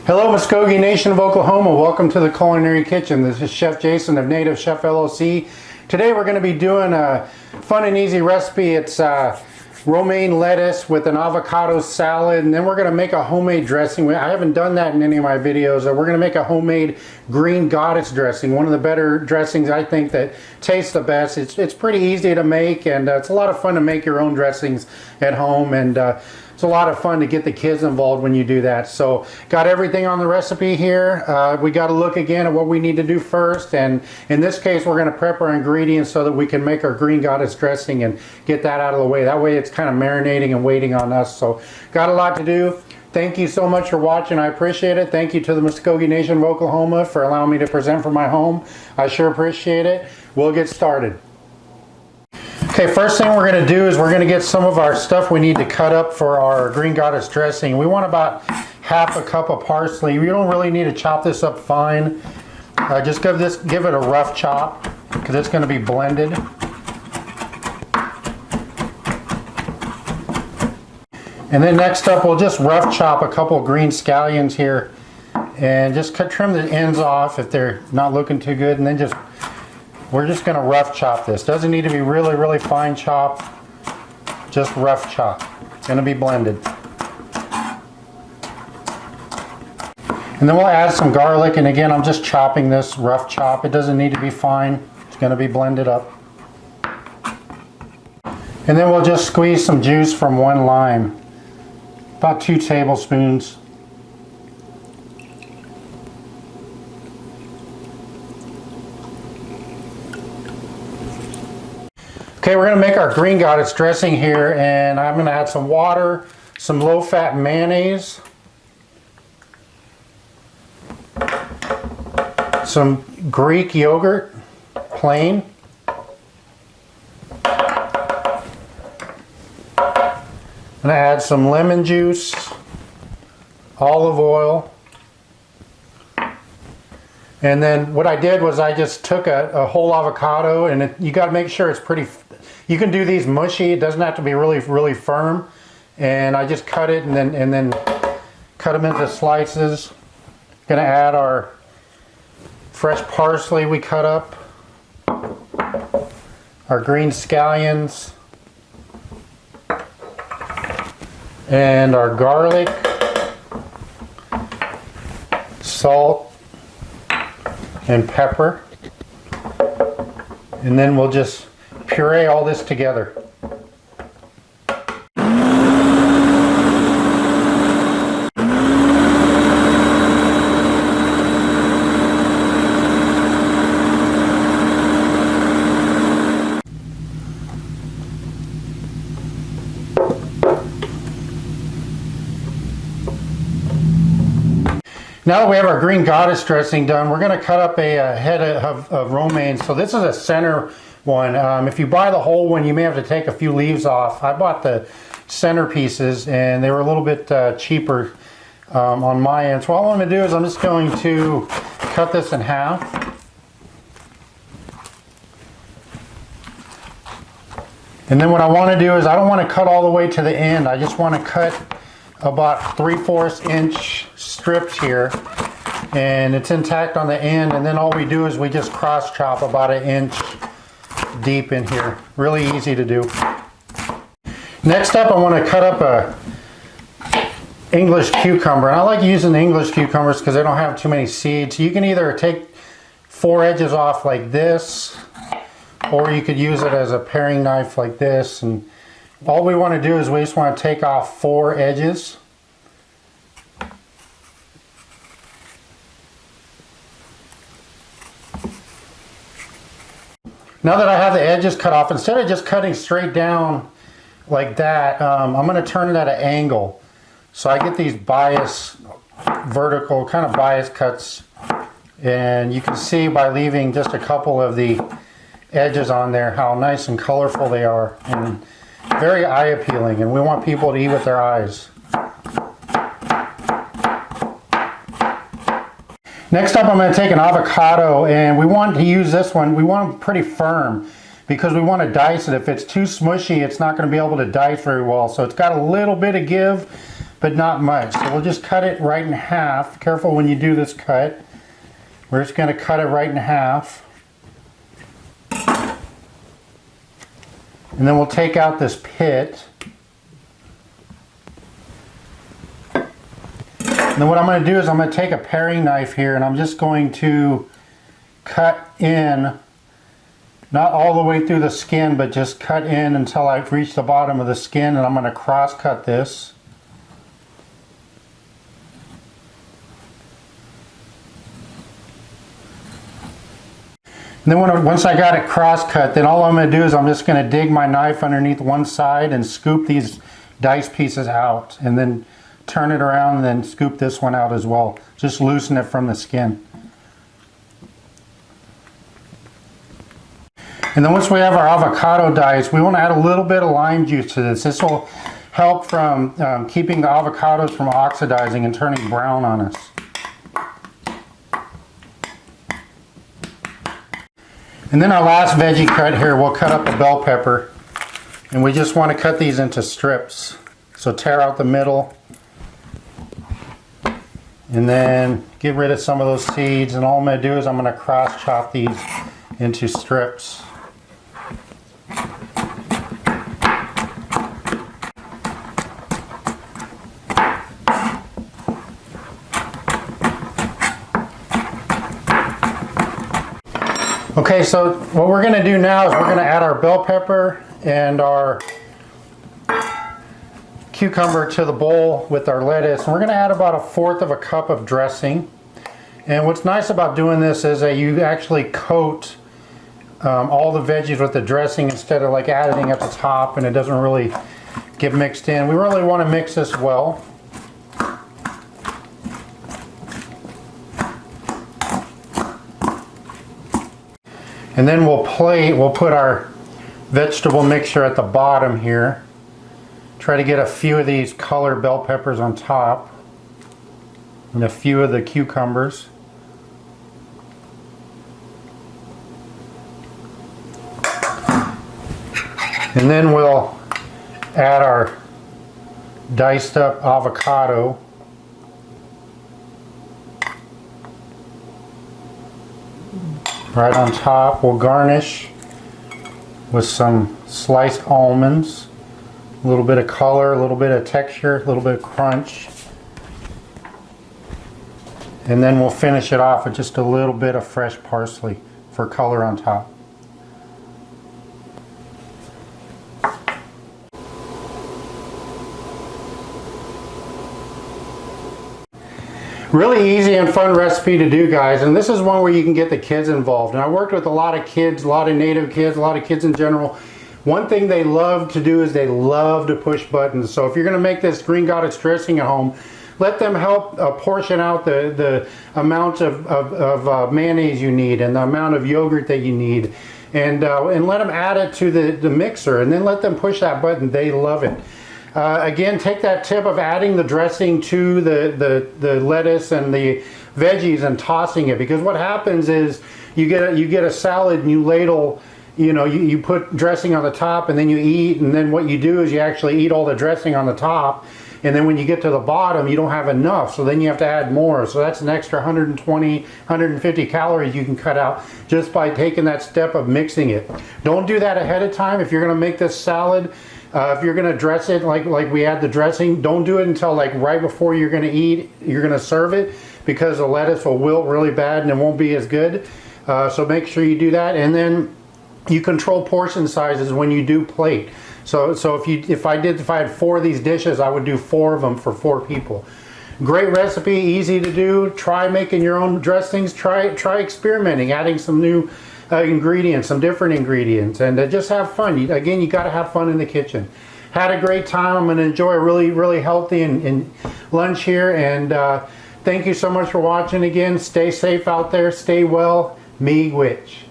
Hello Muskogee Nation of Oklahoma, welcome to the Culinary Kitchen. This is Chef Jason of Native Chef LLC. Today we're going to be doing a fun and easy recipe. It's romaine lettuce with an avocado salad, and then we're going to make a homemade dressing. I haven't done that in any of my videos. We're going to make a homemade green goddess dressing, one of the better dressings I think that tastes the best. It's pretty easy to make, and it's a lot of fun to make your own dressings at home, and it's a lot of fun to get the kids involved when you do that. So got everything on the recipe here. We got to look again at what we need to do first, and in this case we're going to prep our ingredients so that we can make our green goddess dressing and get that out of the way. That way it's kind of marinating and waiting on us. So got a lot to do. Thank you so much for watching. I appreciate it. Thank you to the Muskogee Nation of Oklahoma for allowing me to present from my home. I sure appreciate it. We'll get started. Okay, first thing we're going to do is we're going to get some of our stuff we need to cut up for our green goddess dressing. We want about half a cup of parsley. You don't really need to chop this up fine. Just give it a rough chop because it's going to be blended. And then next up we'll just rough chop a couple green scallions here and just trim the ends off if they're not looking too good, and then we're just going to rough chop this. Doesn't need to be really fine chop, just rough chop. It's going to be blended. And then we'll add some garlic, and again I'm just chopping this rough chop. It doesn't need to be fine. It's going to be blended up. And then we'll just squeeze some juice from one lime, about 2 tablespoons. Okay, we're going to make our green goddess dressing here, and I'm going to add some water, some low-fat mayonnaise, some Greek yogurt, plain, I'm going to add some lemon juice, olive oil, and then what I did was I just took a whole avocado, and you got to make sure it's pretty. You can do these mushy. It doesn't have to be really firm. And I just cut it and then cut them into slices. Gonna add our fresh parsley we cut up, our green scallions, and our garlic, salt, and pepper. And then we'll just puree all this together. Now that we have our green goddess dressing done, we're going to cut up a head of romaine. So this is a center one. If you buy the whole one, you may have to take a few leaves off. I bought the center pieces, and they were a little bit cheaper on my end. So all I'm going to do is I'm just going to cut this in half. And then what I want to do is I don't want to cut all the way to the end. I just want to cut about 3/4 inch strips here, and it's intact on the end. And then all we do is we just cross chop about 1 inch deep in here. Really easy to do. Next up, I want to cut up a English cucumber, and I like using the English cucumbers because they don't have too many seeds. You can either take 4 edges off like this, or you could use it as a paring knife like this. And all we want to do is we just want to take off 4 edges. Now that I have the edges cut off, instead of just cutting straight down like that, I'm going to turn it at an angle. So I get these vertical kind of bias cuts, and you can see by leaving just a couple of the edges on there how nice and colorful they are, and very eye appealing, and we want people to eat with their eyes. Next up, I'm going to take an avocado, and we want to use this one. We want it pretty firm because we want to dice it. If it's too smushy, it's not going to be able to dice very well. So it's got a little bit of give, but not much. So we'll just cut it right in half. Careful when you do this cut. We're just going to cut it right in half. And then we'll take out this pit. And then what I'm going to do is I'm going to take a paring knife here and I'm just going to cut in, not all the way through the skin, but just cut in until I've reached the bottom of the skin, and I'm going to cross cut this. And then once I got it cross cut, then all I'm going to do is I'm just going to dig my knife underneath one side and scoop these dice pieces out, and then turn it around and then scoop this one out as well. Just loosen it from the skin. And then once we have our avocado dice, we want to add a little bit of lime juice to this. This will help from keeping the avocados from oxidizing and turning brown on us. And then our last veggie cut here, we'll cut up a bell pepper. And we just want to cut these into strips. So tear out the middle. And then get rid of some of those seeds, and all I'm going to do is I'm going to cross chop these into strips. Okay, so what we're going to do now is we're going to add our bell pepper and our cucumber to the bowl with our lettuce, and we're going to add about 1/4 cup of dressing. And what's nice about doing this is that you actually coat all the veggies with the dressing instead of like adding at the top, and it doesn't really get mixed in. We really want to mix this well. And then we'll put our vegetable mixture at the bottom here. Try to get a few of these colored bell peppers on top and a few of the cucumbers. And then we'll add our diced up avocado. Right on top. We'll garnish with some sliced almonds. A little bit of color, a little bit of texture, a little bit of crunch. And then we'll finish it off with just a little bit of fresh parsley for color on top. Really easy and fun recipe to do, guys, and this is one where you can get the kids involved. And I worked with a lot of kids, a lot of native kids, a lot of kids in general. One thing they love to do is they love to push buttons. So if you're going to make this green goddess dressing at home, let them help portion out the amount of mayonnaise you need and the amount of yogurt that you need, and let them add it to the mixer, and then let them push that button. They love it. Again, take that tip of adding the dressing to the lettuce and the veggies and tossing it, because what happens is you get a salad and you ladle, you put dressing on the top and then you eat, and then what you do is you actually eat all the dressing on the top, and then when you get to the bottom you don't have enough, so then you have to add more. So that's an extra 120, 150 calories you can cut out just by taking that step of mixing it. Don't do that ahead of time. If you're going to make this salad, if you're going to dress it like we add the dressing, don't do it until like right before you're going to eat, you're going to serve it, because the lettuce will wilt really bad and it won't be as good. So make sure you do that, and then you control portion sizes when you do plate. So if I had 4 of these dishes, I would do 4 of them for 4 people. Great recipe, easy to do. Try making your own dressings. Try experimenting, adding some new ingredients, some different ingredients, and just have fun. Again, you got to have fun in the kitchen. Had a great time. I'm going to enjoy a really healthy and lunch here, and thank you so much for watching again. Stay safe out there. Stay well. Miigwech.